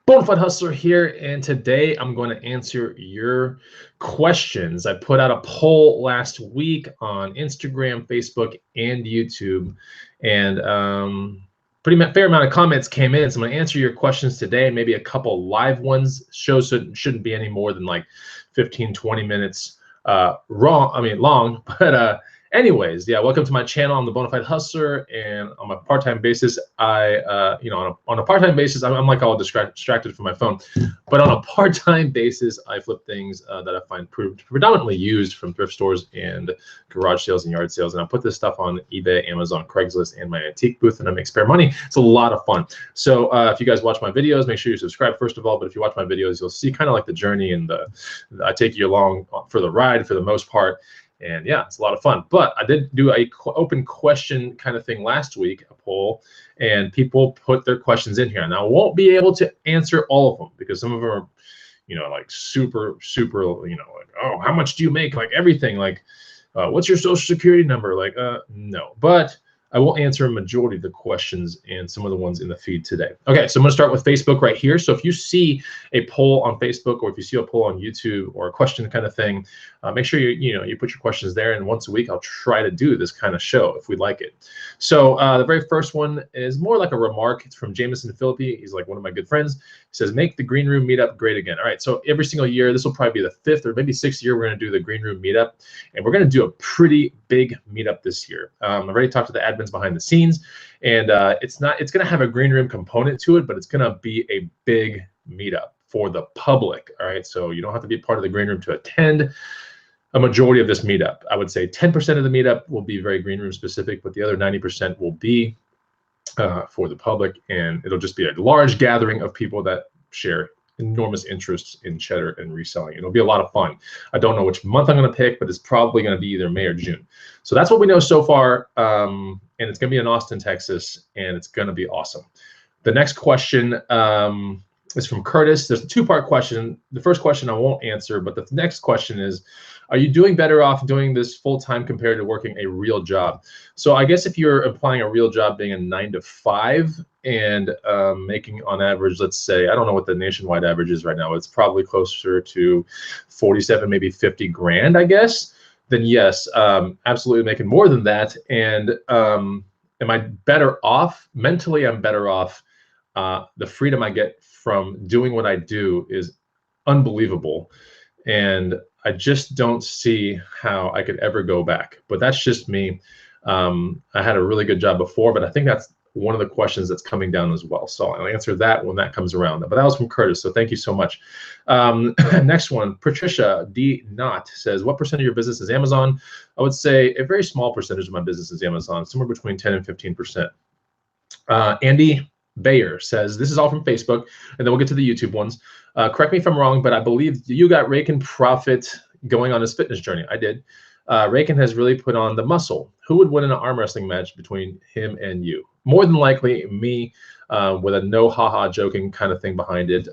Bonafide Hustler here, and today I'm going to answer your questions. I put out a poll last week on Instagram, Facebook, and YouTube, and fair amount of comments came in. So I'm going to answer your questions today, maybe a couple live ones. Shows shouldn't be any more than like 15, 20 minutes long, but anyways, yeah, welcome to my channel. I'm the Bonafide Hustler, and on a part-time basis, on a part-time basis, I'm like all distracted from my phone, but on a part-time basis, I flip things that I find predominantly used from thrift stores and garage sales and yard sales, and I put this stuff on eBay, Amazon, Craigslist, and my antique booth, and I make spare money. It's a lot of fun. So if you guys watch my videos, make sure you subscribe first of all, but if you watch my videos, you'll see kind of like the journey, and I take you along for the ride for the most part. And yeah, it's a lot of fun. But I did do a open question kind of thing last week, a poll, and people put their questions in here. Now, I won't be able to answer all of them because some of them are, like super, like, oh, how much do you make? Like everything, like, what's your social security number? Like, no. But I will answer a majority of the questions and some of the ones in the feed today. Okay, so I'm going to start with Facebook right here. So if you see a poll on Facebook, or if you see a poll on YouTube, or a question kind of thing, make sure you put your questions there. And once a week, I'll try to do this kind of show if we like it. So the very first one is more like a remark. It's from Jameson Philippi. He's like one of my good friends. He says, "Make the Green Room Meetup great again." All right, so every single year, this will probably be the 5th or maybe 6th year, we're going to do the Green Room Meetup, and we're going to do a pretty big meetup this year. I've already talked to the admins behind the scenes, and it's going to have a green room component to it, but it's going to be a big meetup for the public. All right, so you don't have to be part of the green room to attend a majority of this meetup. I would say 10% of the meetup will be very green room specific, but the other 90% will be for the public, and it'll just be a large gathering of people that share enormous interests in cheddar and reselling. It'll be a lot of fun. I don't know which month I'm going to pick, but it's probably going to be either May or June. So that's what we know so far, and it's going to be in Austin, Texas, and it's going to be awesome. The next question is from Curtis. There's a two-part question. The first question I won't answer, but the next question is, are you doing better off doing this full-time compared to working a real job? So I guess if you're implying a real job being a 9 to 5 and making on average, let's say, I don't know what the nationwide average is right now, it's probably closer to 47, maybe 50 grand, I guess, then yes, absolutely making more than that. And am I better off? Mentally, I'm better off. The freedom I get from doing what I do is unbelievable. And I just don't see how I could ever go back. But that's just me. I had a really good job before, but I think that's one of the questions that's coming down as well. So I'll answer that when that comes around. But that was from Curtis, so thank you so much. Next one, Patricia D. Knott says, what percent of your business is Amazon? I would say a very small percentage of my business is Amazon, somewhere between 10 and 15%. Andy Bayer says, this is all from Facebook, and then we'll get to the YouTube ones. Correct me if I'm wrong, but I believe you got Rakin Profit going on his fitness journey. I did. Rakin has really put on the muscle. Who would win in an arm wrestling match between him and you? More than likely me, with a no haha joking kind of thing behind it.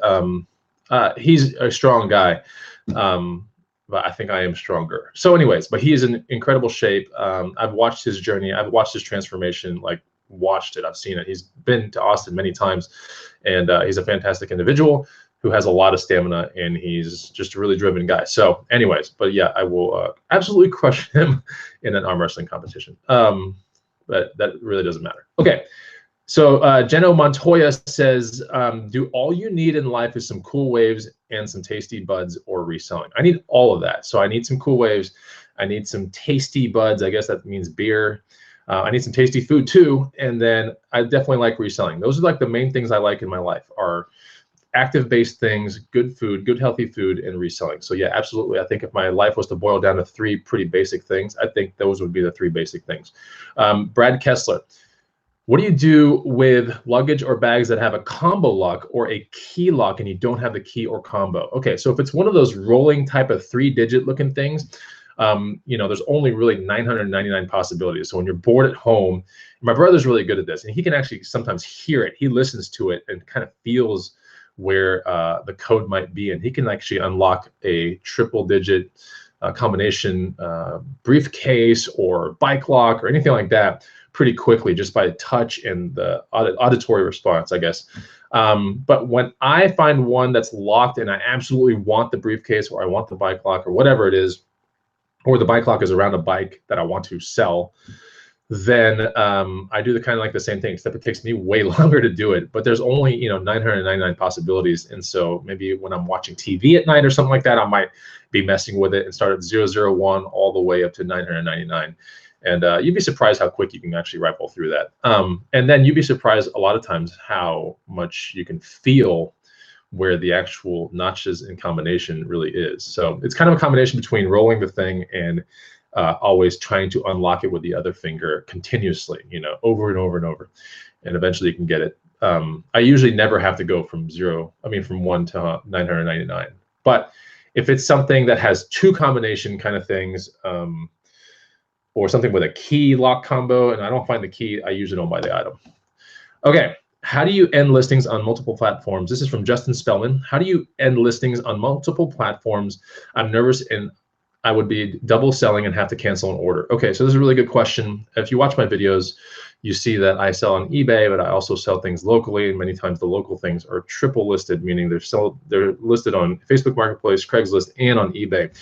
He's a strong guy, but I think I am stronger. So anyways, but he is in incredible shape. I've watched his journey. I've watched his transformation, I've seen it. He's been to Austin many times, and he's a fantastic individual who has a lot of stamina, and he's just a really driven guy. So anyways, but yeah, I will absolutely crush him in an arm wrestling competition. But that really doesn't matter. Okay, so Jeno Montoya says, do all you need in life is some cool waves and some tasty buds or reselling? I need all of that. So I need some cool waves. I need some tasty buds. I guess that means beer. I need some tasty food too, and then I definitely like reselling. Those are like the main things I like in my life, are active-based things, good food, good healthy food, and reselling. So yeah, absolutely. I think if my life was to boil down to 3 pretty basic things, I think those would be the 3 basic things. Brad Kessler, what do you do with luggage or bags that have a combo lock or a key lock and you don't have the key or combo? Okay, so if it's one of those rolling type of 3-digit looking things, there's only really 999 possibilities. So when you're bored at home, my brother's really good at this, and he can actually sometimes hear it. He listens to it and kind of feels where the code might be, and he can actually unlock a triple-digit combination briefcase or bike lock or anything like that pretty quickly just by touch and the auditory response, I guess. But when I find one that's locked and I absolutely want the briefcase, or I want the bike lock, or whatever it is, or the bike lock is around a bike that I want to sell, then I do the kind of like the same thing, except it takes me way longer to do it. But there's only 999 possibilities, and so maybe when I'm watching TV at night or something like that, I might be messing with it and start at 001 all the way up to 999. And you'd be surprised how quick you can actually rifle through that. And then you'd be surprised a lot of times how much you can feel where the actual notches in combination really is. So it's kind of a combination between rolling the thing and always trying to unlock it with the other finger continuously, over and over and over, and eventually you can get it. I usually never have to go from 1 to 999. But if it's something that has two combination kind of things, or something with a key lock combo, and I don't find the key, I usually don't buy the item. Okay, how do you end listings on multiple platforms? This is from Justin Spellman. How do you end listings on multiple platforms? I'm nervous and I would be double selling and have to cancel an order. Okay, so this is a really good question. If you watch my videos, you see that I sell on eBay, but I also sell things locally, and many times the local things are triple listed, meaning they're listed on Facebook Marketplace, Craigslist, and on eBay.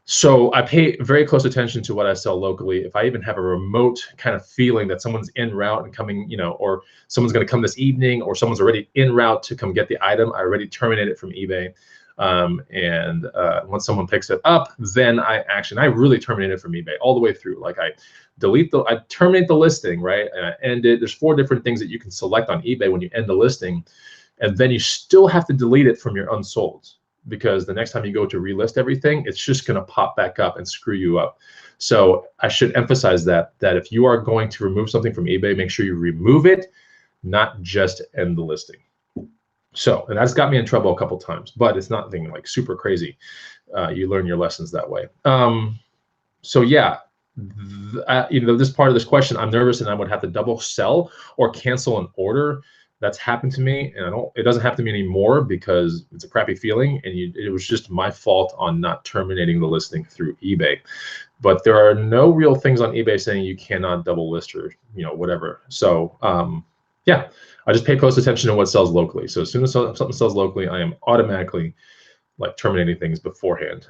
So I pay very close attention to what I sell locally. If I even have a remote kind of feeling that someone's en route and coming, or someone's going to come this evening, or someone's already en route to come get the item, I already terminate it from eBay. And once someone picks it up, then I really terminate it from eBay all the way through. Like I terminate the listing, right? And I end it. There's 4 different things that you can select on eBay when you end the listing, and then you still have to delete it from your unsolds, because the next time you go to relist everything, it's just going to pop back up and screw you up. So I should emphasize that if you are going to remove something from eBay, make sure you remove it, not just end the listing. So, and that's got me in trouble a couple times, but it's nothing like super crazy. You learn your lessons that way. So yeah, this part of this question, I'm nervous and I would have to double sell or cancel an order. That's happened to me, and it doesn't happen to me anymore because it's a crappy feeling, and it was just my fault on not terminating the listing through eBay. But there are no real things on eBay saying you cannot double list or whatever. So yeah, I just pay close attention to what sells locally. So as soon as something sells locally, I am automatically like terminating things beforehand.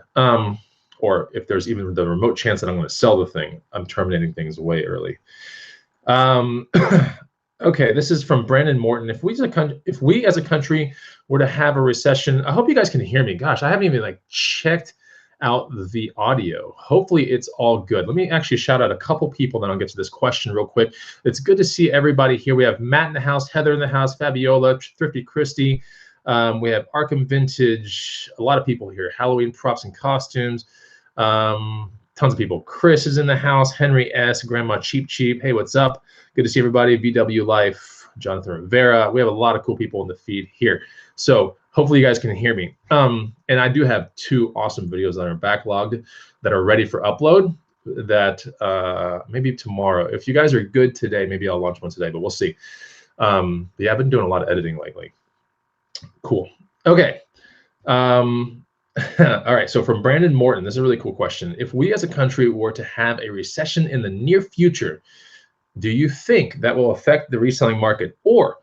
Or if there's even the remote chance that I'm going to sell the thing, I'm terminating things way early. Okay, this is from Brandon Morton. If we as a country were to have a recession, I hope you guys can hear me. Gosh, I haven't even checked out the audio. Hopefully it's all good. Let me actually shout out a couple people, then I'll get to this question real quick. It's good to see everybody here. We have Matt in the house, Heather in the house, Fabiola, Thrifty Christie. We have Arkham Vintage, a lot of people here, Halloween props and costumes. Tons of people. Chris is in the house, Henry S, Grandma Cheap Cheap. Hey, what's up? Good to see everybody. VW Life, Jonathan Rivera. We have a lot of cool people in the feed here. So hopefully you guys can hear me. And I do have 2 awesome videos that are backlogged that are ready for upload that maybe tomorrow. If you guys are good today, maybe I'll launch one today, but we'll see. Yeah, I've been doing a lot of editing lately. Cool. Okay. All right, so from Brandon Morton, this is a really cool question. If we as a country were to have a recession in the near future, do you think that will affect the reselling market? Or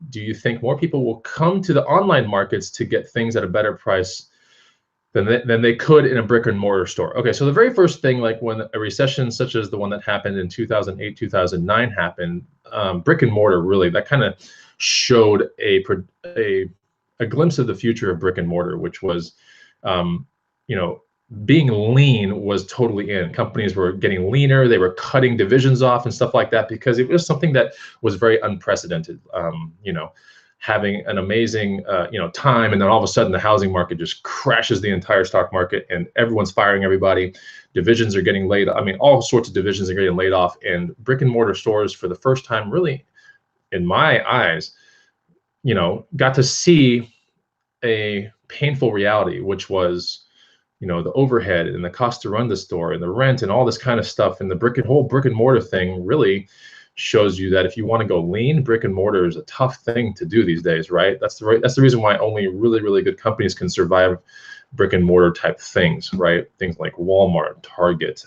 do you think more people will come to the online markets to get things at a better price than they could in a brick and mortar store? Okay, so the very first thing, like when a recession such as the one that happened in 2008, 2009 happened, brick and mortar really, that kind of showed a glimpse of the future of brick and mortar, which was, being lean was totally in. Companies were getting leaner. They were cutting divisions off and stuff like that because it was something that was very unprecedented. Having an amazing, time, and then all of a sudden the housing market just crashes the entire stock market, and everyone's firing everybody. Divisions are getting laid. I mean, all sorts of divisions are getting laid off, and brick and mortar stores, for the first time, really, in my eyes, got to see a painful reality, which was the overhead and the cost to run the store and the rent and all this kind of stuff. And the whole brick and mortar thing really shows you that if you want to go lean, brick and mortar is a tough thing to do these days, right? That's the reason why only really, really good companies can survive brick and mortar type things, right? Things like Walmart, Target.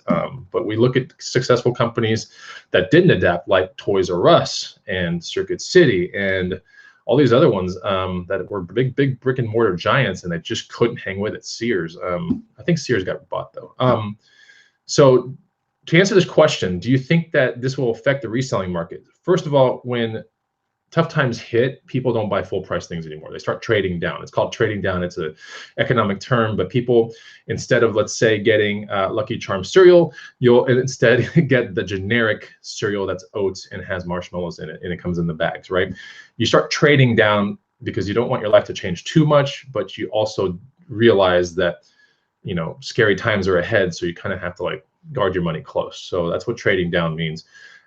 But we look at successful companies that didn't adapt, like Toys R Us and Circuit City and all these other ones that were big brick and mortar giants, and they just couldn't hang with it. Sears, I think Sears got bought though. So to answer this question, do you think that this will affect the reselling market? First of all, when tough times hit, people don't buy full price things anymore. They start trading down. It's called trading down. It's an economic term, but people, instead of, let's say, getting Lucky Charms cereal, you'll instead get the generic cereal that's oats and has marshmallows in it, and it comes in the bags, right? You start trading down because you don't want your life to change too much, but you also realize that, you know, scary times are ahead, so you kind of have to like guard your money close. So that's what trading down means.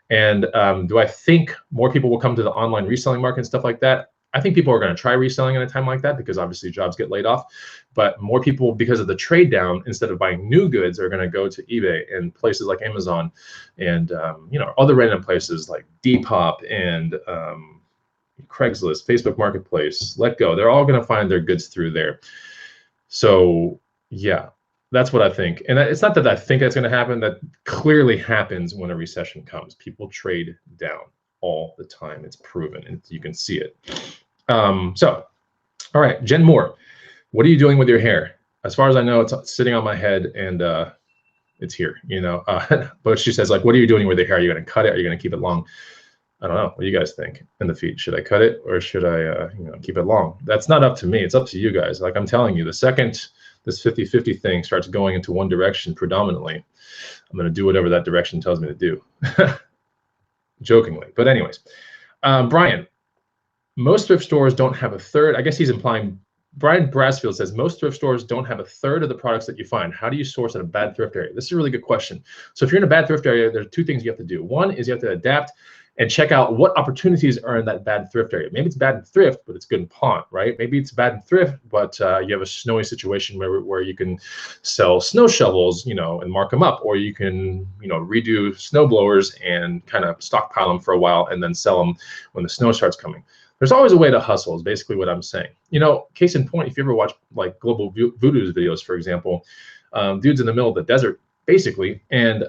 And do I think more people will come to the online reselling market and stuff like that? I think people are going to try reselling in a time like that because obviously jobs get laid off. But more people, because of the trade down, instead of buying new goods, are going to go to eBay and places like Amazon and you know, other random places like Depop and Craigslist, Facebook Marketplace, Let Go. They're all going to find their goods through there. So yeah, that's what I think. And it's not that I think that's going to happen. That clearly happens when a recession comes. People trade down all the time. It's proven, and you can see it. So, all right, Jen Moore, what are you doing with your hair? As far as I know, it's sitting on my head, and it's here, you know. But she says, like, what are you doing with your hair? Are you going to cut it? Are you going to keep it long? I don't know. What do you guys think in the feed? Should I cut it or should I, you know, keep it long? That's not up to me. It's up to you guys. Like I'm telling you, the second this 50-50 thing starts going into one direction predominantly, I'm going to do whatever that direction tells me to do. Jokingly. But anyways, Brian, most thrift stores don't have a third. I guess he's implying, Brian Brasfield says, most thrift stores don't have a third of the products that you find. How do you source at a bad thrift area? This is a really good question. So if you're in a bad thrift area, there are two things you have to do. One is you have to adapt and check out what opportunities are in that bad thrift area. Maybe it's bad in thrift, but it's good in pawn, right? Maybe it's bad in thrift, but you have a snowy situation where you can sell snow shovels, you know, and mark them up, or you can, you know, redo snow blowers and kind of stockpile them for a while and then sell them when the snow starts coming. There's always a way to hustle is basically what I'm saying. You know, case in point, if you ever watch like Global Voodoo's videos, for example, dude's in the middle of the desert, basically, and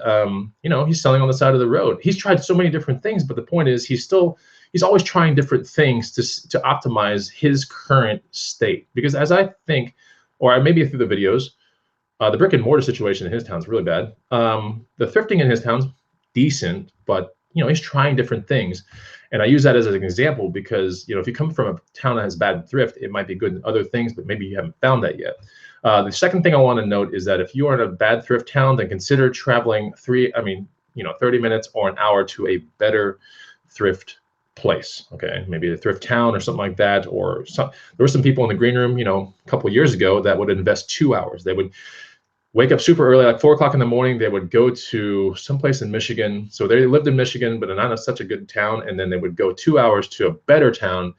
you know, he's selling on the side of the road. He's tried so many different things, but the point is he's always trying different things to optimize his current state. Because as I think, or maybe through the videos, the brick and mortar situation in his town is really bad. The thrifting in his town's decent, but you know, he's trying different things. And I use that as an example because, you know, if you come from a town that has bad thrift, it might be good in other things, but maybe you haven't found that yet. The second thing I want to note is that if you are in a bad thrift town, then consider traveling 30 minutes or an hour to a better thrift place. Okay, maybe a thrift town or something like that. Or there were some people in the green room, you know, a couple of years ago that would invest 2 hours. They would wake up super early, like 4 o'clock in the morning. They would go to someplace in Michigan. So they lived in Michigan, but not such a good town. And then they would go 2 hours to a better town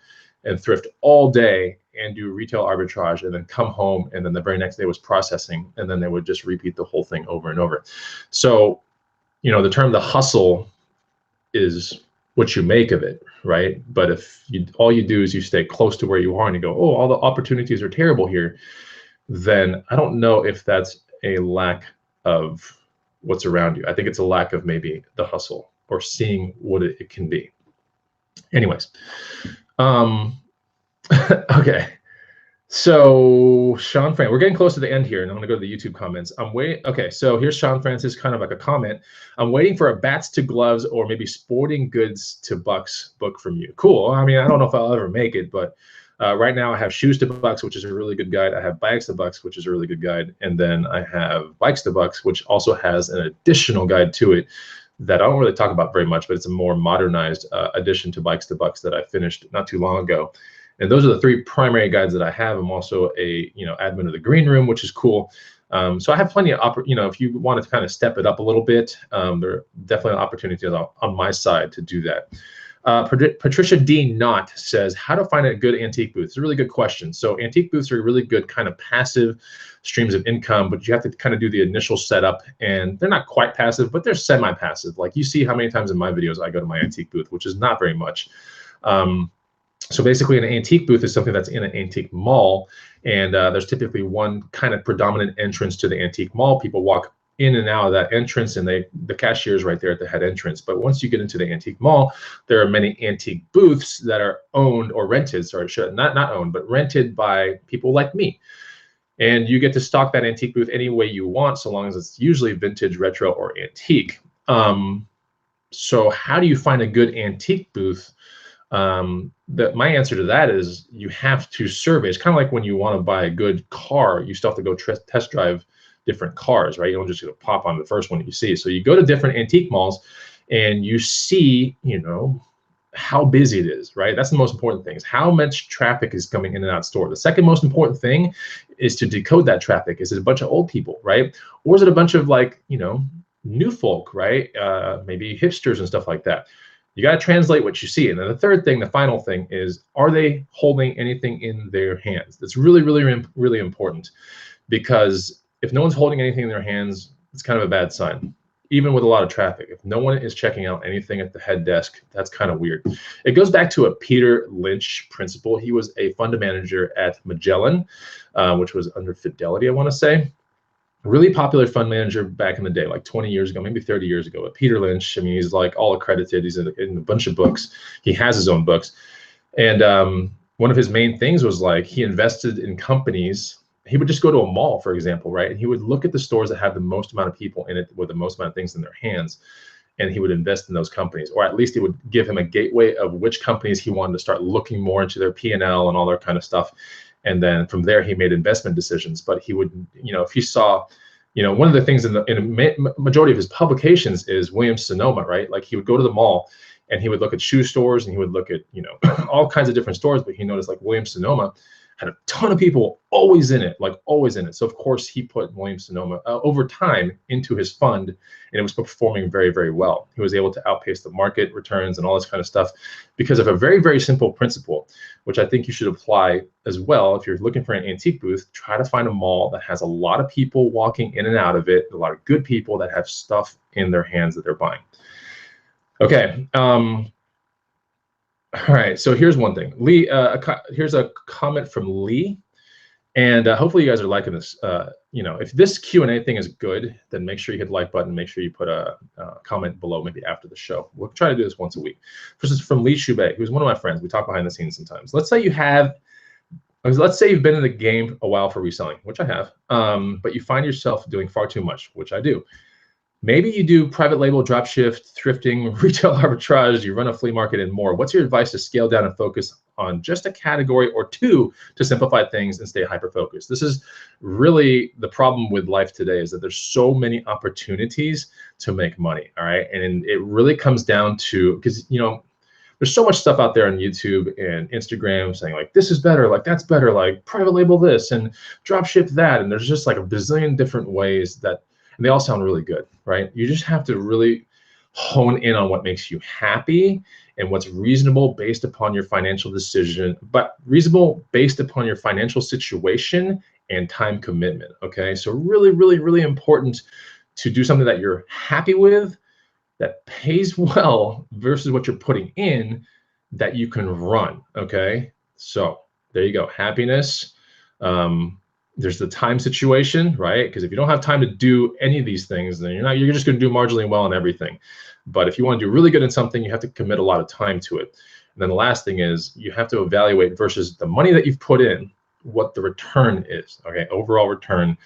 and thrift all day and do retail arbitrage and then come home. And then the very next day was processing. And then they would just repeat the whole thing over and over. So, you know, the term the hustle is what you make of it, right? But if all you do is you stay close to where you are and you go, oh, all the opportunities are terrible here, then I don't know if that's a lack of what's around you. I think it's a lack of maybe the hustle or seeing what it can be. Anyways, okay. So Sean Fran, we're getting close to the end here, and I'm gonna go to the YouTube comments. Okay, so here's Sean Francis, kind of like a comment. I'm waiting for a bats to gloves or maybe sporting goods to bucks book from you. Cool. I mean, I don't know if I'll ever make it, but right now I have shoes to bucks, which is a really good guide. I have bags to bucks, which is a really good guide. And then I have bikes to bucks, which also has an additional guide to it that I don't really talk about very much, but it's a more modernized addition to bikes to bucks that I finished not too long ago. And those are the three primary guides that I have. I'm also a admin of the green room, which is cool. So I have plenty of if you want to kind of step it up a little bit, there are definitely opportunities on my side to do that. Patricia D. Knott says, how to find a good antique booth? It's a really good question. So antique booths are really good kind of passive streams of income, but you have to kind of do the initial setup, and they're not quite passive, but they're semi-passive. Like you see how many times in my videos I go to my antique booth, which is not very much. So basically an antique booth is something that's in an antique mall, and there's typically one kind of predominant entrance to the antique mall. People walk in and out of that entrance, and the cashier is right there at the head entrance. But once you get into the antique mall, there are many antique booths that are owned or rented, sorry, not owned, but rented by people like me. And you get to stock that antique booth any way you want, so long as it's usually vintage, retro, or antique. So how do you find a good antique booth? My answer to that is you have to survey. It's kind of like when you want to buy a good car, you still have to go test drive different cars, right? You don't just pop on the first one that you see. So you go to different antique malls and you see, you know, how busy it is, right? That's the most important thing, is how much traffic is coming in and out of the store. The second most important thing is to decode that traffic. Is it a bunch of old people, right? Or is it a bunch of, like, you know, new folk, right? Maybe hipsters and stuff like that. You got to translate what you see. And then the third thing, the final thing, is, are they holding anything in their hands? That's really, really, really important, because if no one's holding anything in their hands, it's kind of a bad sign. Even with a lot of traffic, if no one is checking out anything at the head desk, that's kind of weird. It goes back to a Peter Lynch principle. He was a fund manager at Magellan, which was under Fidelity, I want to say. Really popular fund manager back in the day, like 20 years ago, maybe 30 years ago. But Peter Lynch, I mean, he's like all accredited. He's in a bunch of books. He has his own books. And one of his main things was, like, he invested in companies. He would just go to a mall, for example, right? And he would look at the stores that have the most amount of people in it with the most amount of things in their hands, and he would invest in those companies, or at least it would give him a gateway of which companies he wanted to start looking more into their P&L and all that kind of stuff. And then from there, he made investment decisions. But he would, you know, if he saw, you know, one of the things in a majority of his publications is Williams-Sonoma, right? Like, he would go to the mall and he would look at shoe stores and he would look at, you know, all kinds of different stores. But he noticed, like, Williams-Sonoma had a ton of people always in it, like always in it. So of course he put Williams-Sonoma over time into his fund, and it was performing very, very well. He was able to outpace the market returns and all this kind of stuff because of a very, very simple principle, which I think you should apply as well. If you're looking for an antique booth, try to find a mall that has a lot of people walking in and out of it, a lot of good people that have stuff in their hands that they're buying. Okay. All right, so here's one thing. Lee, here's a comment from Lee, and hopefully you guys are liking this. You know, if this Q&A thing is good, then make sure you hit the like button. Make sure you put a comment below, maybe after the show. We'll try to do this once a week. This is from Lee Shubay, who's one of my friends. We talk behind the scenes sometimes. Let's say you've been in the game a while for reselling, which I have, but you find yourself doing far too much, which I do. Maybe you do private label, dropshift, thrifting, retail arbitrage, you run a flea market, and more. What's your advice to scale down and focus on just a category or two to simplify things and stay hyper-focused? This is really the problem with life today, is that there's so many opportunities to make money, all right? And it really comes down to, because, you know, there's so much stuff out there on YouTube and Instagram saying, like, this is better, like, that's better, like, private label this and dropship that. And there's just like a bazillion different ways that, and they all sound really good, right? You just have to really hone in on what makes you happy and what's reasonable based upon your financial decision, but reasonable based upon your financial situation and time commitment, okay? So really, really, really important to do something that you're happy with, that pays well, versus what you're putting in that you can run, okay? So there you go, happiness. There's the time situation, right? Because if you don't have time to do any of these things, then you're just going to do marginally well in everything. But if you want to do really good in something, you have to commit a lot of time to it. And then the last thing is you have to evaluate versus the money that you've put in, what the return is, okay? Overall return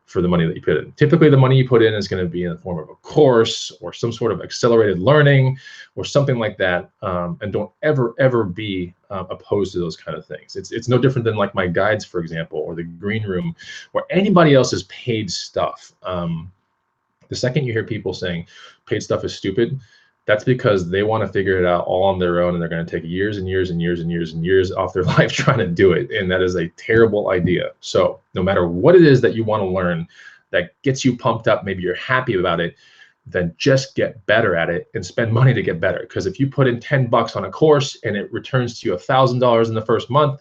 for the money that you put in. Typically, the money you put in is going to be in the form of a course or some sort of accelerated learning or something like that. And don't ever be opposed to those kind of things. It's no different than like my guides, for example, or the green room, or anybody else's paid stuff. The second you hear people saying paid stuff is stupid, that's because they want to figure it out all on their own, and they're going to take years and years and years and years and years off their life trying to do it. And that is a terrible idea. So no matter what it is that you want to learn that gets you pumped up, maybe you're happy about it, then just get better at it and spend money to get better. Because if you put in 10 bucks on a course and it returns to you $1,000 in the first month,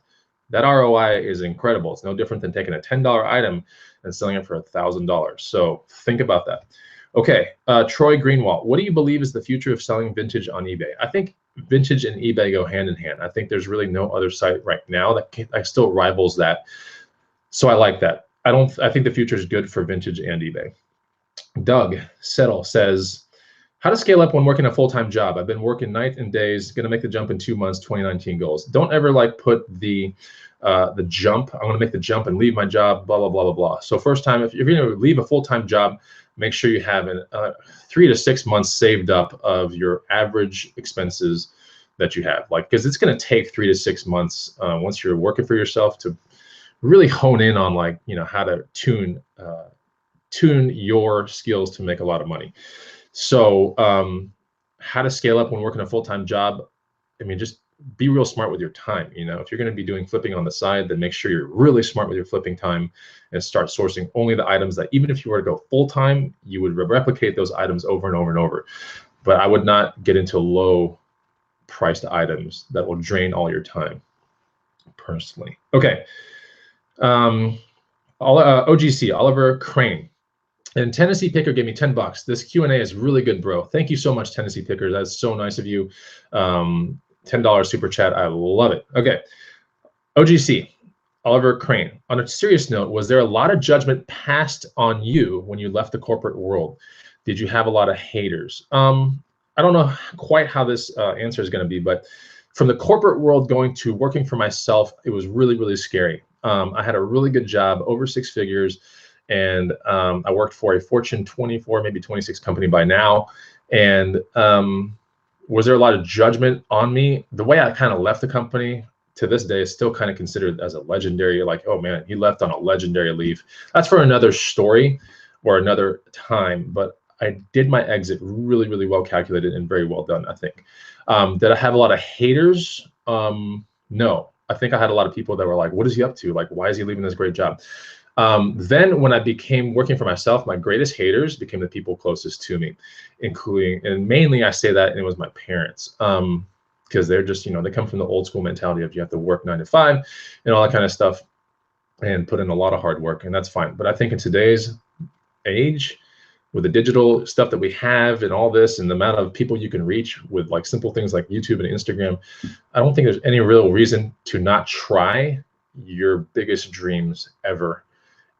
that ROI is incredible. It's no different than taking a $10 item and selling it for $1,000. So think about that. Okay, Troy Greenwald, what do you believe is the future of selling vintage on eBay? I think vintage and eBay go hand in hand. I think there's really no other site right now that still rivals that. So I like that. I think the future is good for vintage and eBay. Doug Settle says, how to scale up when working a full-time job. I've been working night and days, gonna make the jump in 2 months, 2019 goals. Don't ever like put the jump, I'm gonna make the jump and leave my job, blah, blah, blah, blah, blah. So first time, if you're gonna leave a full-time job, make sure you have 3 to 6 months saved up of your average expenses that you have. Like, because it's gonna take 3 to 6 months once you're working for yourself to really hone in on, like, you know, how to tune your skills to make a lot of money. So how to scale up when working a full-time job, I mean, just be real smart with your time. You know, if you're going to be doing flipping on the side, then make sure you're really smart with your flipping time and start sourcing only the items that, even if you were to go full-time, you would replicate those items over and over and over. But I would not get into low priced items that will drain all your time, personally. Okay. OGC, Oliver Crane. And Tennessee Picker gave me $10. This Q&A is really good, bro. Thank you so much, Tennessee Picker. That's so nice of you. $10 super chat. I love it. Okay. OGC, Oliver Crane. On a serious note, was there a lot of judgment passed on you when you left the corporate world? Did you have a lot of haters? I don't know quite how this answer is going to be, but from the corporate world going to working for myself, it was really, really scary. I had a really good job, over 6 figures. And I worked for a Fortune 24, maybe 26 company by now. And was there a lot of judgment on me? The way I kind of left the company to this day is still kind of considered as a legendary, like, oh man, he left on a legendary leave. That's for another story or another time. But I did my exit really, really well calculated and very well done, I think. Did I have a lot of haters? No. I think I had a lot of people that were like, what is he up to? Like, why is he leaving this great job? Then when I became working for myself, my greatest haters became the people closest to me, including, and mainly I say that, and it was my parents, because they're just, you know, they come from the old school mentality of you have to work 9 to 5 and all that kind of stuff and put in a lot of hard work, and that's fine. But I think in today's age, with the digital stuff that we have and all this and the amount of people you can reach with like simple things like YouTube and Instagram, I don't think there's any real reason to not try your biggest dreams ever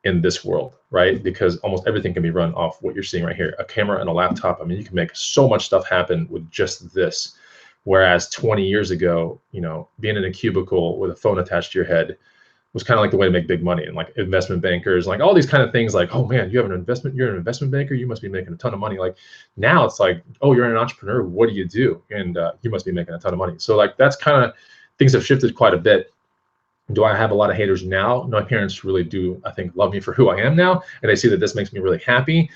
in this world, right? Because almost everything can be run off what you're seeing right here, a camera and a laptop. I mean, you can make so much stuff happen with just this. Whereas 20 years ago, you know, being in a cubicle with a phone attached to your head was kind of like the way to make big money. And like investment bankers, like all these kind of things, like, oh man, you have an investment, you're an investment banker, you must be making a ton of money. Like now it's like, oh, you're an entrepreneur, what do you do? And you must be making a ton of money. So like that's kind of, things have shifted quite a bit. Do I have a lot of haters now? No, my parents really do, I think, love me for who I am now. And they see that this makes me really happy.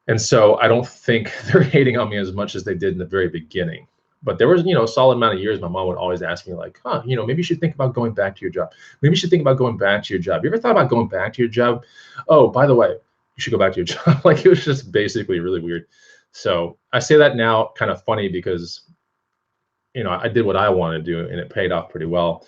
And so I don't think they're hating on me as much as they did in the very beginning. But there was, you know, a solid amount of years my mom would always ask me like, huh, you know, maybe you should think about going back to your job. Maybe you should think about going back to your job. You ever thought about going back to your job? Oh, by the way, you should go back to your job. Like it was just basically really weird. So I say that now kind of funny because, you know, I did what I wanted to do and it paid off pretty well.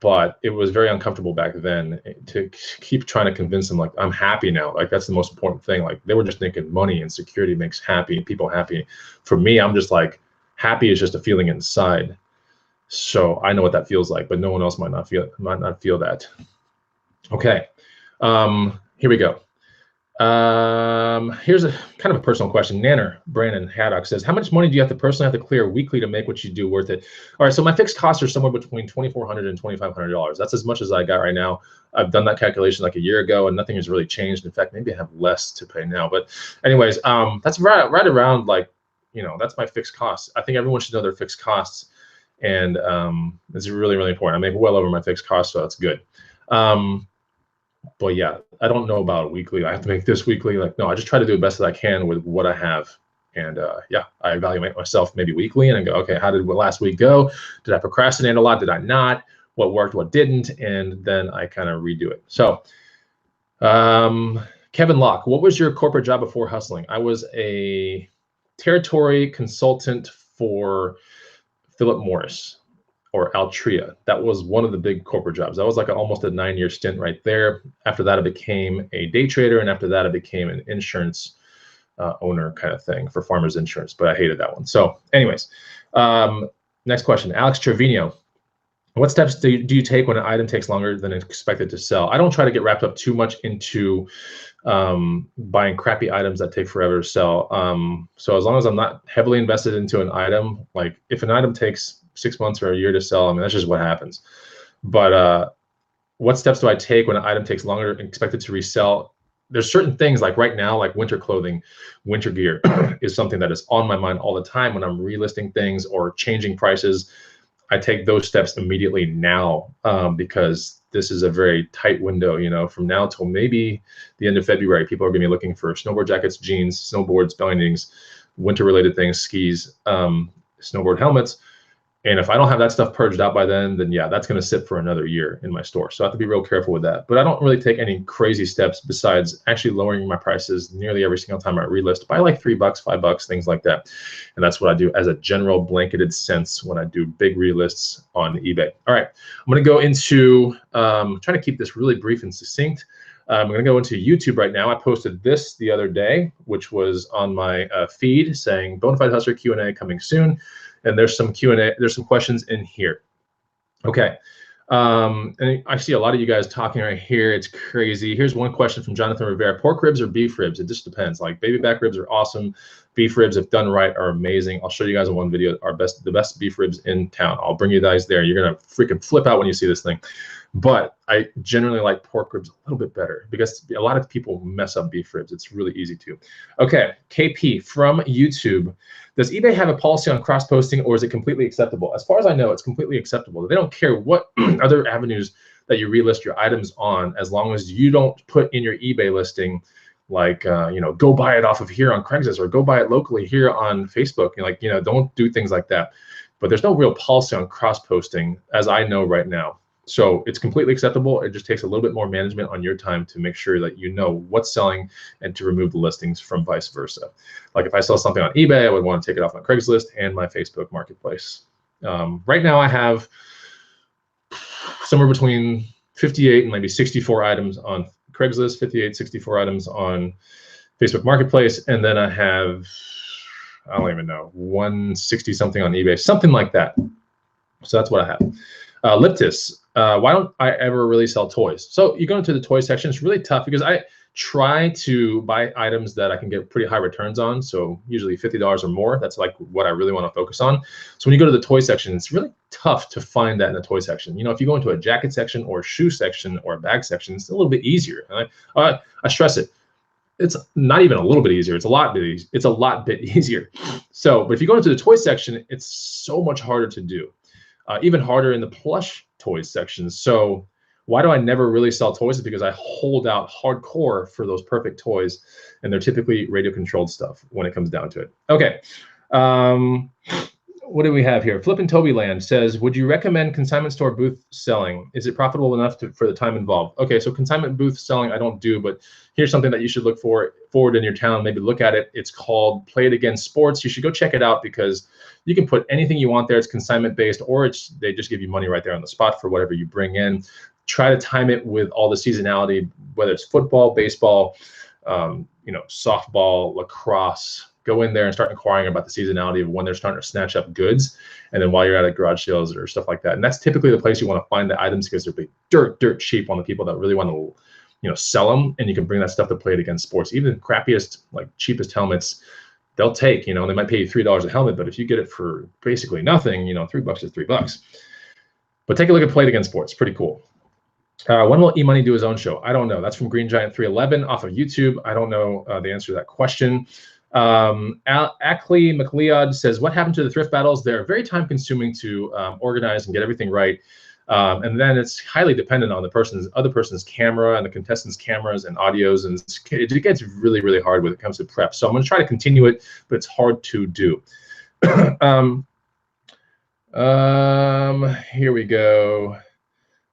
But it was very uncomfortable back then to keep trying to convince them like I'm happy now. Like that's the most important thing. Like they were just thinking money and security makes people happy. For me, I'm just like happy is just a feeling inside. So I know what that feels like, but no one else might not feel that. Okay, here we go. Here's a kind of a personal question. Nanner Brandon Haddock says, how much money do you have to personally have to clear weekly to make what you do worth it? All right, so my fixed costs are somewhere between $2,400 and $2,500. That's as much as I got right now. I've done that calculation like a year ago and nothing has really changed. In fact, maybe I have less to pay now. But anyways, that's right around like, you know, that's my fixed costs. I think everyone should know their fixed costs. And it's really, really important. I make well over my fixed costs, so that's good. But yeah, I don't know about weekly. I have to make this weekly. Like, no, I just try to do the best that I can with what I have. And yeah, I evaluate myself maybe weekly and I go, okay, how did last week go? Did I procrastinate a lot? Did I not? What worked, what didn't? And then I kind of redo it. So Kevin Locke, what was your corporate job before hustling? I was a territory consultant for Philip Morris or Altria. That was one of the big corporate jobs. That was like almost a 9-year stint right there. After that, I became a day trader. And after that, I became an insurance owner kind of thing for Farmers Insurance, but I hated that one. So anyways, next question, Alex Trevino. What steps do you take when an item takes longer than expected to sell? I don't try to get wrapped up too much into buying crappy items that take forever to sell. So as long as I'm not heavily invested into an item, like if an item takes 6 months or a year to sell, I mean, that's just what happens. But what steps do I take when an item takes longer and expected to resell? There's certain things like right now, like winter clothing, winter gear is something that is on my mind all the time when I'm relisting things or changing prices. I take those steps immediately now because this is a very tight window, you know, from now till maybe the end of February. People are going to be looking for snowboard jackets, jeans, snowboards, bindings, winter related things, skis, snowboard helmets. And if I don't have that stuff purged out by then yeah, that's going to sit for another year in my store. So I have to be real careful with that. But I don't really take any crazy steps besides actually lowering my prices nearly every single time I relist by like $3, $5, things like that. And that's what I do as a general blanketed sense when I do big relists on eBay. All right, I'm going to go into, trying to keep this really brief and succinct. I'm going to go into YouTube right now. I posted this the other day, which was on my feed saying Bonafide Hustler Q&A coming soon. And there's some Q&A, there's some questions in here. Okay. And I see a lot of you guys talking right here. It's crazy. Here's one question from Jonathan Rivera. Pork ribs or beef ribs? It just depends. Like baby back ribs are awesome. Beef ribs, if done right, are amazing. I'll show you guys in one video the best beef ribs in town. I'll bring you guys there. You're going to freaking flip out when you see this thing. But I generally like pork ribs a little bit better because a lot of people mess up beef ribs. It's really easy to. Okay, KP from YouTube. Does eBay have a policy on cross-posting or is it completely acceptable? As far as I know, it's completely acceptable. They don't care what other avenues that you relist your items on as long as you don't put in your eBay listing like, you know, go buy it off of here on Craigslist or go buy it locally here on Facebook. Like, you know, don't do things like that. But there's no real policy on cross-posting as I know right now. So it's completely acceptable. It just takes a little bit more management on your time to make sure that you know what's selling and to remove the listings from vice versa. Like if I sell something on eBay, I would want to take it off my Craigslist and my Facebook marketplace. Right now I have somewhere between 58 and maybe 64 items on Craigslist, 58, 64 items on Facebook marketplace. And then I have, I don't even know, 160 something on eBay, something like that. So that's what I have. Liptis, why don't I ever really sell toys? So you go into the toy section, it's really tough because I try to buy items that I can get pretty high returns on. So usually $50 or more, that's like what I really want to focus on. So when you go to the toy section, it's really tough to find that in the toy section. You know, if you go into a jacket section or a shoe section or a bag section, it's a little bit easier. I stress it. It's not even a little bit easier. It's a lot bit easier. So, but if you go into the toy section, it's so much harder to do. Even harder in the plush toys section. So why do I never really sell toys? Is because I hold out hardcore for those perfect toys, and they're typically radio controlled stuff when it comes down to it. Okay. What do we have here? Flippin' Toby Land says, would you recommend consignment store booth selling? Is it profitable enough for the time involved? Okay, so consignment booth selling I don't do, but here's something that you should look forward in your town. Maybe look at it. It's called Play It Again Sports. You should go check it out because you can put anything you want there. It's consignment based, or they just give you money right there on the spot for whatever you bring in. Try to time it with all the seasonality, whether it's football, baseball, you know, softball, lacrosse. Go in there and start inquiring about the seasonality of when they're starting to snatch up goods, and then while you're at garage sales or stuff like that. And that's typically the place you want to find the items because they're dirt cheap on the people that really want to, you know, sell them. And you can bring that stuff to Play It Again Sports. Even the crappiest, like cheapest helmets, they'll take. You know, they might pay you $3 a helmet, but if you get it for basically nothing, you know, $3 is $3. But take a look at Play It Again Sports. Pretty cool. When will eMoney do his own show? I don't know. That's from Green Giant 311 off of YouTube. I don't know the answer to that question. Ackley McLeod says, what happened to the thrift battles? They're very time consuming to organize and get everything right. And then it's highly dependent on the other person's camera and the contestants' cameras and audios. And it gets really, really hard when it comes to prep. So I'm going to try to continue it, but it's hard to do. Here we go.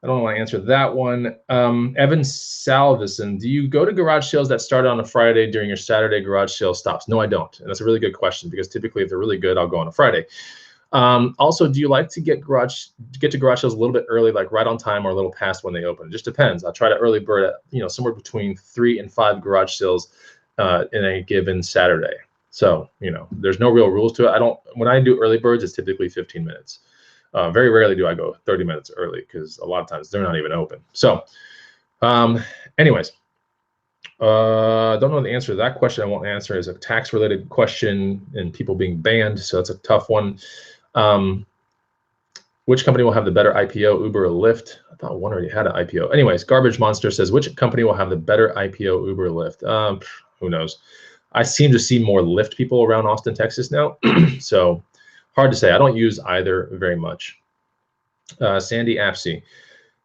I don't want to answer that one. Evan Salvison, do you go to garage sales that start on a Friday during your Saturday garage sale stops? No, I don't. And that's a really good question because typically if they're really good, I'll go on a Friday. Also, do you like to get to garage sales a little bit early, like right on time or a little past when they open? It just depends. I'll try to early bird at, you know, somewhere between 3 and 5 garage sales in a given Saturday. So, you know, there's no real rules to it. When I do early birds, it's typically 15 minutes. Very rarely do I go 30 minutes early because a lot of times they're not even open. So anyways, Don't know the answer to that question. I won't answer. It's a tax-related question and people being banned, so it's a tough one. Which company will have the better IPO, Uber or Lyft? I thought one already had an IPO. Anyways, Garbage Monster says, which company will have the better IPO, Uber or Lyft? Who knows? I seem to see more Lyft people around Austin, Texas now, so hard to say. I don't use either very much. Sandy Apsey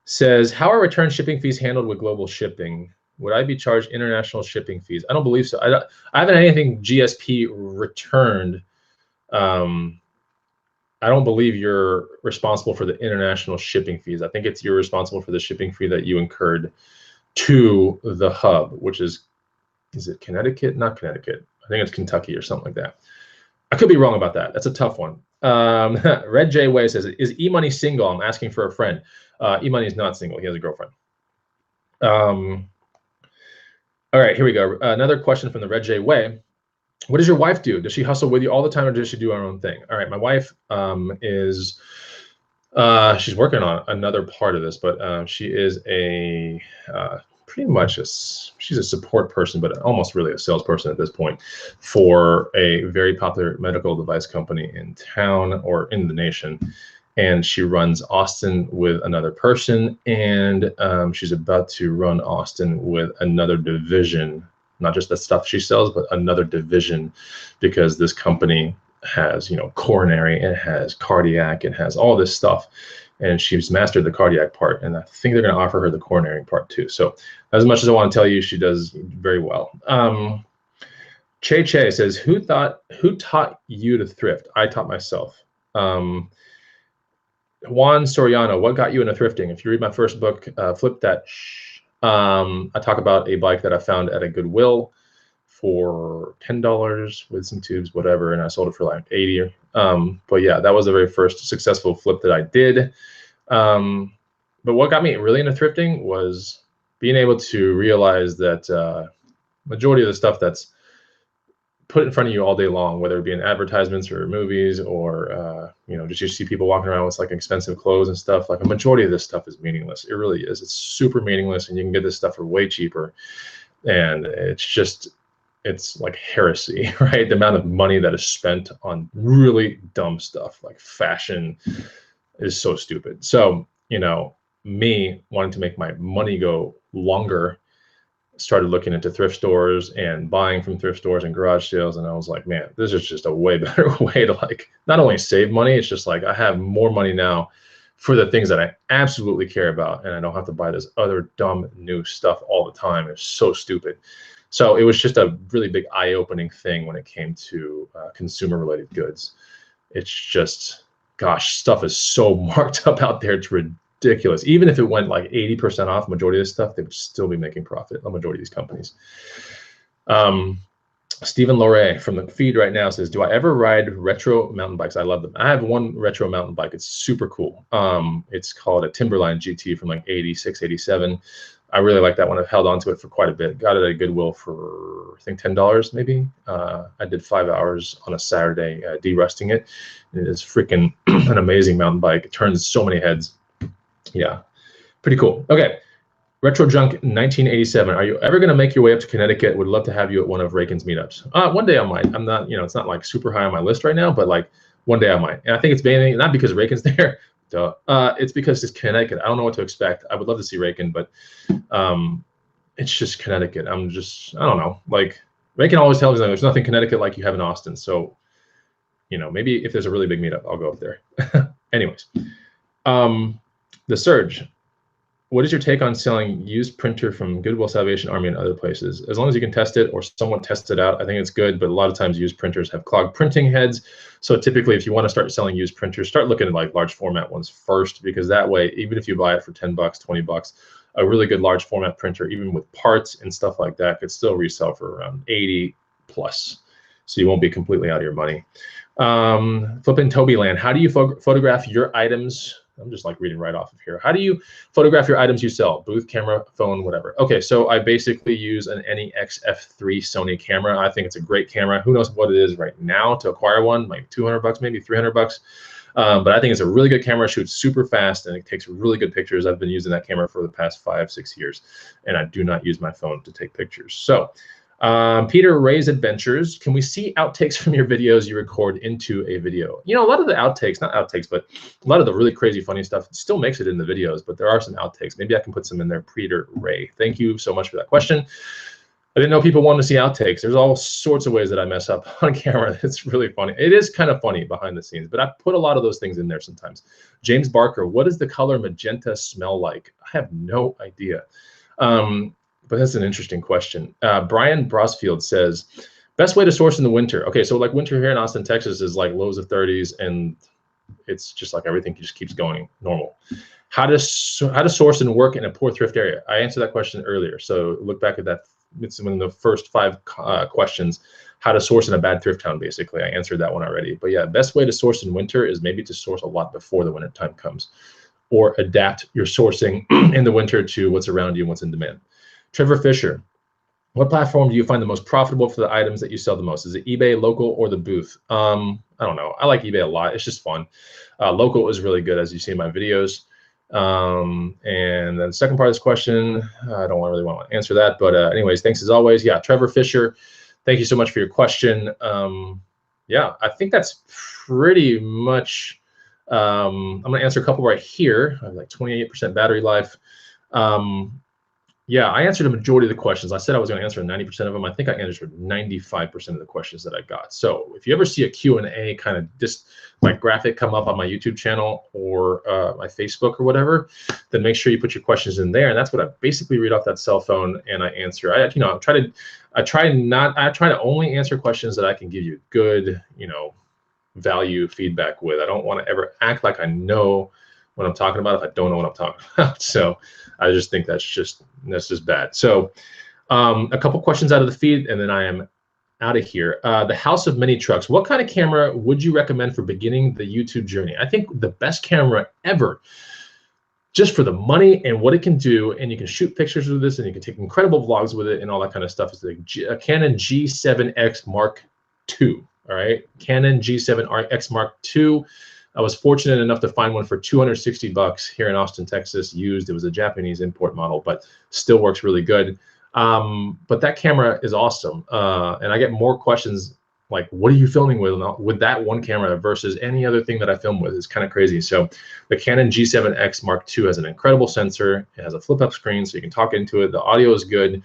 says, how are return shipping fees handled with global shipping? Would I be charged international shipping fees? I don't believe so. I haven't had anything GSP returned. I don't believe you're responsible for the international shipping fees. I think you're responsible for the shipping fee that you incurred to the hub, which is it Connecticut? Not Connecticut. I think it's Kentucky or something like that. I could be wrong about that. That's a tough one. Red J Way says, is E-Money single? I'm asking for a friend. E-Money is not single. He has a girlfriend. All right, here we go. Another question from the Red J Way. What does your wife do? Does she hustle with you all the time, or does she do her own thing? All right, my wife she's working on another part of this, but she is a pretty much she's a support person, but almost really a salesperson at this point for a very popular medical device company in town or in the nation. And she runs Austin with another person, and she's about to run Austin with another division, not just the stuff she sells, but another division, because this company has, coronary, it has cardiac, it has all this stuff, and she's mastered the cardiac part, and I think they're going to offer her the coronary part too. So as much as I want to tell you, she does very well. Che says, who taught you to thrift? I taught myself. Juan Soriano, what got you into thrifting? If you read my first book, Flip That, I talk about a bike that I found at a Goodwill for $10 with some tubes, whatever, and I sold it for like 80. But yeah, that was the very first successful flip that I did. But what got me really into thrifting was being able to realize that majority of the stuff that's put in front of you all day long, whether it be in advertisements or movies or just you see people walking around with like expensive clothes and stuff, like a majority of this stuff is meaningless. It really is. It's super meaningless, and you can get this stuff for way cheaper. And it's like heresy, right? The amount of money that is spent on really dumb stuff like fashion is so stupid. So, me wanting to make my money go longer, started looking into thrift stores and buying from thrift stores and garage sales, and I was like, man, this is just a way better way to like not only save money, it's just like I have more money now for the things that I absolutely care about, and I don't have to buy this other dumb new stuff all the time. It's so stupid. So it was just a really big eye-opening thing when it came to consumer-related goods. It's just, gosh, stuff is so marked up out there. It's ridiculous. Even if it went like 80% off, majority of this stuff, they would still be making profit, the majority of these companies. Stephen Loray from the feed right now says, do I ever ride retro mountain bikes? I love them. I have one retro mountain bike. It's super cool. It's called a Timberline GT from like 86, 87. I really like that one. I've held on to it for quite a bit. Got it at Goodwill for, I think, $10 maybe. I did 5 hours on a Saturday de-rusting it. It is freaking an amazing mountain bike. It turns so many heads. Yeah, pretty cool. Okay, Retro Junk 1987. Are you ever going to make your way up to Connecticut? Would love to have you at one of Rakin's meetups. One day I might. I'm not, it's not like super high on my list right now, but like one day I might. And I think it's mainly not because Rakin's there. Duh. It's because it's Connecticut. I don't know what to expect. I would love to see Rakin, but it's just Connecticut. I don't know. Like Rakin always tells me there's nothing Connecticut like you have in Austin. So, maybe if there's a really big meetup, I'll go up there. Anyways, The Surge. What is your take on selling used printer from Goodwill, Salvation Army, and other places? As long as you can test it or someone tests it out, I think it's good. But a lot of times used printers have clogged printing heads. So typically, if you want to start selling used printers, start looking at like large format ones first, because that way, even if you buy it for $10, $20, a really good large format printer, even with parts and stuff like that, could still resell for around 80 plus. So you won't be completely out of your money. Flippin' Toby Land. How do you photograph your items? I'm just like reading right off of here. How do you photograph your items you sell? Booth, camera, phone, whatever. Okay, so I basically use an NEX F3 Sony camera. I think it's a great camera. Who knows what it is right now to acquire one? Like $200, maybe $300. But I think it's a really good camera. It shoots super fast and it takes really good pictures. I've been using that camera for the past 5-6 years, and I do not use my phone to take pictures. So Peter Ray's Adventures, can we see outtakes from your videos you record into a video? You know, a lot of the outtakes, not outtakes, but a lot of the really crazy funny stuff still makes it in the videos, but there are some outtakes. Maybe I can put some in there. Peter Ray, thank you so much for that question. I didn't know people wanted to see outtakes. There's all sorts of ways that I mess up on camera. It's really funny. It is kind of funny behind the scenes, but I put a lot of those things in there sometimes. James Barker, what does the color magenta smell like? I have no idea. But that's an interesting question. Brian Brosfield says, best way to source in the winter. Okay, so like winter here in Austin, Texas is like lows of 30s, and it's just like everything just keeps going normal. How to source and work in a poor thrift area? I answered that question earlier, so look back at that. It's one of the first 5 questions. How to source in a bad thrift town, basically. I answered that one already. But yeah, best way to source in winter is maybe to source a lot before the winter time comes, or adapt your sourcing in the winter to what's around you and what's in demand. Trevor Fisher, what platform do you find the most profitable for the items that you sell the most? Is it eBay, local, or the booth? I don't know. I like eBay a lot. It's just fun. Local is really good, as you see in my videos. And then the second part of this question, I don't really want to answer that, but anyways, thanks as always. Yeah, Trevor Fisher, thank you so much for your question. Yeah, I think that's pretty much, I'm going to answer a couple right here. I have like 28% battery life. Yeah, I answered a majority of the questions. I said I was going to answer 90% of them. I think I answered 95% of the questions that I got. So if you ever see a Q&A kind of just like graphic come up on my YouTube channel or my Facebook or whatever, then make sure you put your questions in there. And that's what I basically read off that cell phone and I answer. I try to only answer questions that I can give you good, value feedback with. I don't want to ever act like I know what I'm talking about if I don't know what I'm talking about. So I just think that's just bad. So a couple questions out of the feed, and then I am out of here. The House of Many Trucks. What kind of camera would you recommend for beginning the YouTube journey? I think the best camera ever, just for the money and what it can do, and you can shoot pictures with this, and you can take incredible vlogs with it, and all that kind of stuff, is the Canon G7X Mark II. All right, Canon G7X Mark II. I was fortunate enough to find one for $260 here in Austin, Texas, used. It was a Japanese import model, but still works really good. But that camera is awesome. And I get more questions like, what are you filming with that one camera versus any other thing that I film with? It's kind of crazy. So the Canon G7X Mark II has an incredible sensor. It has a flip-up screen, so you can talk into it. The audio is good.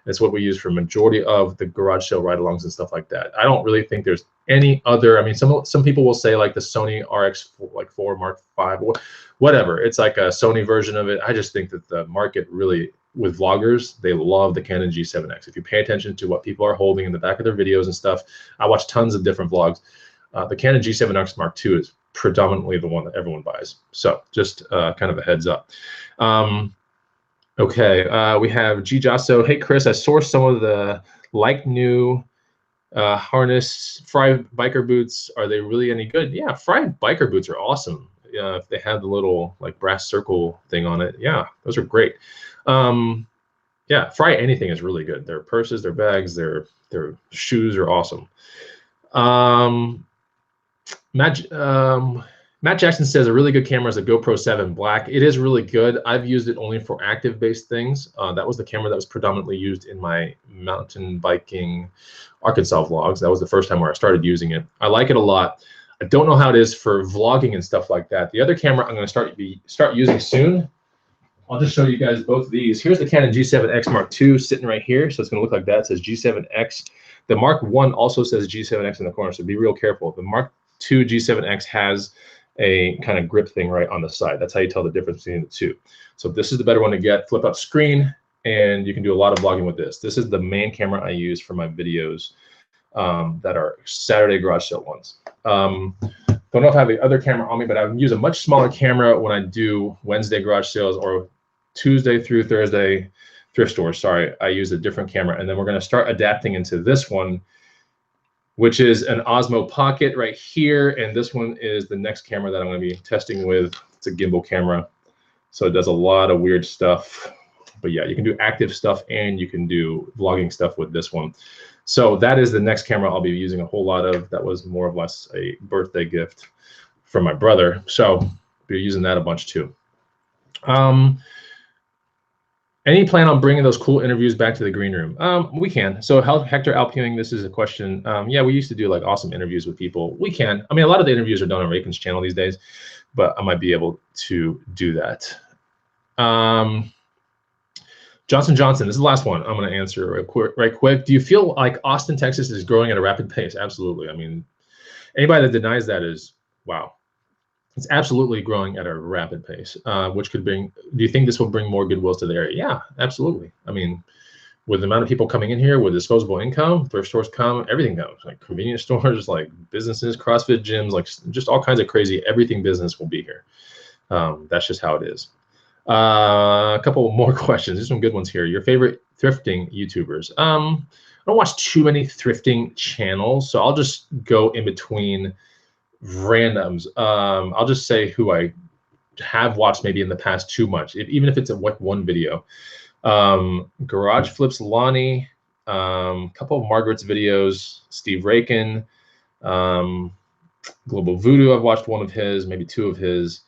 It's what we use for majority of the garage sale ride-alongs and stuff like that. I don't really think there's any other. I mean, some people will say like the Sony RX4 Mark V, whatever. It's like a Sony version of it. I just think that the market really, with vloggers, they love the Canon G7X. If you pay attention to what people are holding in the back of their videos and stuff, I watch tons of different vlogs. The Canon G7X Mark II is predominantly the one that everyone buys. So just kind of a heads up. Okay, we have G Jasso. Hey Chris, I sourced some of the like new harness Fry biker boots. Are they really any good? Yeah, Fry biker boots are awesome. If they have the little like brass circle thing on it, yeah, those are great. Yeah, Fry anything is really good. Their purses, their bags, their shoes are awesome. Matt Jackson says a really good camera is a GoPro 7 Black. It is really good. I've used it only for active-based things. That was the camera that was predominantly used in my mountain biking Arkansas vlogs. That was the first time where I started using it. I like it a lot. I don't know how it is for vlogging and stuff like that. The other camera I'm going to start using soon. I'll just show you guys both of these. Here's the Canon G7X Mark II sitting right here. So it's going to look like that. It says G7X. The Mark I also says G7X in the corner, so be real careful. The Mark II G7X has a kind of grip thing right on the side. That's how you tell the difference between the two. So this is the better one to get. Flip up screen, and you can do a lot of vlogging with this. This is the main camera I use for my videos that are Saturday garage sale ones. Don't know if I have the other camera on me, but I use a much smaller camera when I do Wednesday garage sales or Tuesday through Thursday thrift stores. Sorry, I use a different camera, and then we're going to start adapting into this one, which is an Osmo Pocket right here. And this one is the next camera that I'm going to be testing with. It's a gimbal camera. So it does a lot of weird stuff. But yeah, you can do active stuff and you can do vlogging stuff with this one. So that is the next camera I'll be using a whole lot of. That was more or less a birthday gift from my brother. So we're using that a bunch too. Any plan on bringing those cool interviews back to the green room? We can. So Hector Alpewing, this is a question. Yeah, we used to do like awesome interviews with people. We can. I mean, a lot of the interviews are done on Raken's channel these days, but I might be able to do that. Johnson, this is the last one I'm going to answer right quick. Do you feel like Austin, Texas is growing at a rapid pace? Absolutely. I mean, anybody that denies that is, wow. It's absolutely growing at a rapid pace, which could bring, do you think this will bring more goodwills to the area? Yeah, absolutely. I mean, with the amount of people coming in here with disposable income, thrift stores come, everything comes, like convenience stores, like businesses, CrossFit gyms, like just all kinds of crazy, everything business will be here. That's just how it is. A couple more questions. There's some good ones here. Your favorite thrifting YouTubers? I don't watch too many thrifting channels, so I'll just go in between randoms. I'll just say who I have watched maybe in the past too much, even if it's a one video. Garage Flips Lonnie, couple of Margaret's videos, Steve Raken, Global Voodoo, I've watched one of his, maybe two of his.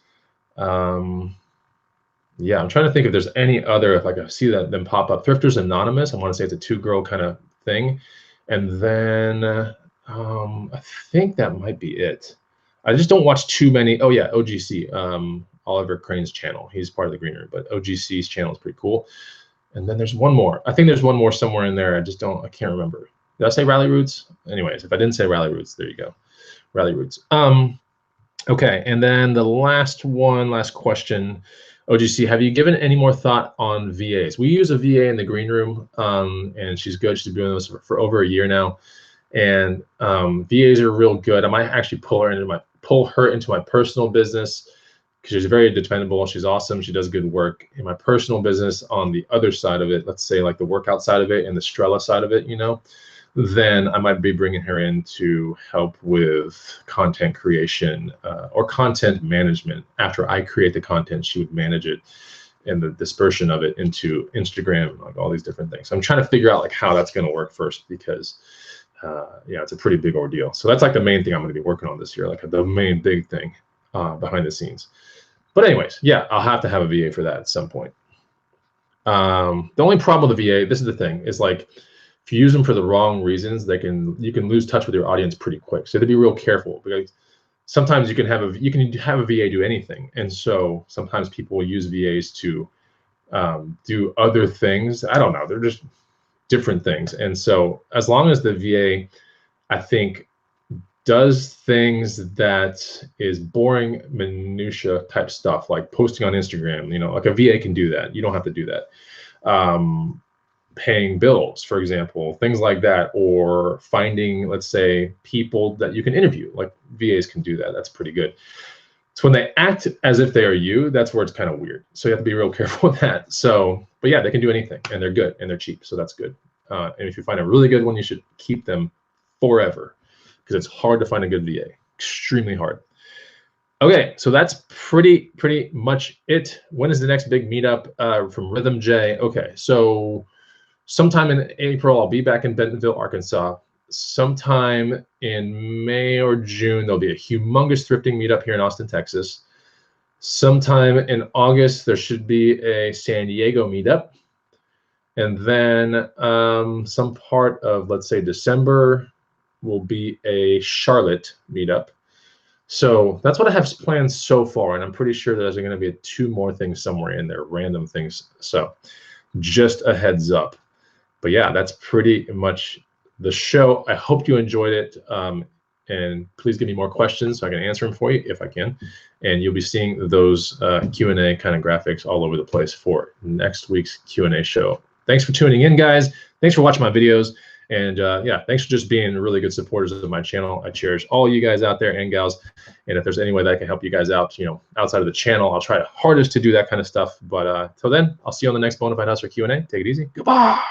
Yeah, I'm trying to think if there's any other, if I can see that them pop up. Thrifters Anonymous, I want to say it's a 2-girl kind of thing. And then I think that might be it. I just don't watch too many. Oh yeah, OGC, Oliver Crane's channel. He's part of the green room, but OGC's channel is pretty cool. And then there's one more. I think there's one more somewhere in there. I can't remember. Did I say Rally Roots? Anyways, if I didn't say Rally Roots, there you go. Rally Roots. Okay, and then the last question. OGC, have you given any more thought on VAs? We use a VA in the green room, and she's good. She's been doing this for over a year now. And VAs are real good. I might actually pull her into my personal business because she's very dependable. She's awesome. She does good work. In my personal business, on the other side of it, let's say like the workout side of it and the Strella side of it, you know, then I might be bringing her in to help with content creation or content management. After I create the content, she would manage it and the dispersion of it into Instagram, like all these different things. So I'm trying to figure out like how that's going to work first because yeah, it's a pretty big ordeal. So that's like the main thing I'm going to be working on this year, like the main big thing behind the scenes. But anyways, yeah, I'll have to have a VA for that at some point. The only problem with the VA, this is the thing, is like if you use them for the wrong reasons, you can lose touch with your audience pretty quick. So you have to be real careful because sometimes you can have a VA do anything, and so sometimes people will use VAs to do other things. I don't know. They're just different things. And so as long as the VA, I think, does things that is boring minutia type stuff, like posting on Instagram, you know, like a VA can do that. You don't have to do that. Paying bills, for example, things like that, or finding, let's say, people that you can interview, like VAs can do that. That's pretty good. So when they act as if they are you, that's where it's kind of weird. So you have to be real careful with that. So, but yeah, they can do anything, and they're good, and they're cheap, so that's good. And if you find a really good one, you should keep them forever because it's hard to find a good VA, extremely hard. Okay, so that's pretty much it. When is the next big meetup from Rhythm J? Okay, so sometime in April, I'll be back in Bentonville, Arkansas. Sometime in May or June, there'll be a humongous thrifting meetup here in Austin, Texas. Sometime in August, there should be a San Diego meetup. And then some part of, let's say, December will be a Charlotte meetup. So that's what I have planned so far. And I'm pretty sure there's going to be 2 more things somewhere in there, random things. So just a heads up. But yeah, that's pretty much the show. I hope you enjoyed it. And please give me more questions so I can answer them for you if I can. And you'll be seeing those Q&A kind of graphics all over the place for next week's Q&A show. Thanks for tuning in, guys. Thanks for watching my videos. And yeah, thanks for just being really good supporters of my channel. I cherish all you guys out there and gals. And if there's any way that I can help you guys out, you know, outside of the channel, I'll try hardest to do that kind of stuff. But till then, I'll see you on the next Bonafide Hustler Q&A. Take it easy. Goodbye.